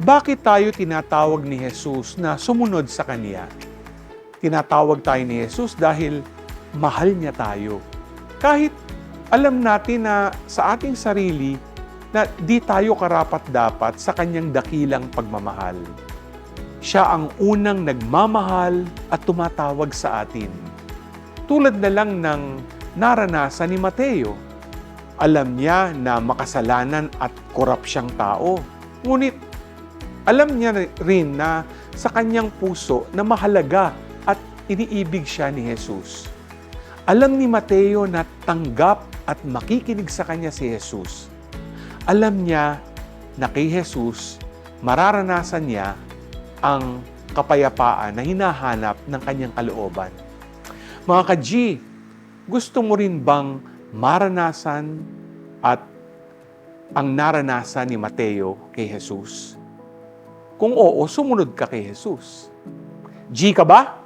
Bakit tayo tinatawag ni Jesus na sumunod sa Kanya? Tinatawag tayo ni Jesus dahil mahal niya tayo. Kahit alam natin na sa ating sarili na di tayo karapat-dapat sa Kanyang dakilang pagmamahal. Siya ang unang nagmamahal at tumatawag sa atin. Tulad na lang ng naranasan ni Mateo. Alam niya na makasalanan at korap siyang tao. Ngunit alam niya rin na sa kanyang puso na mahalaga at iniibig siya ni Jesus. Alam ni Mateo na tanggap at makikinig sa kanya si Jesus. Alam niya na kay Jesus mararanasan niya ang kapayapaan na hinahanap ng kanyang kalooban. Mga ka-G, gusto mo rin bang maranasan at ang naranasan ni Mateo kay Jesus? Kung oo, sumunod ka kay Jesus. G ka ba?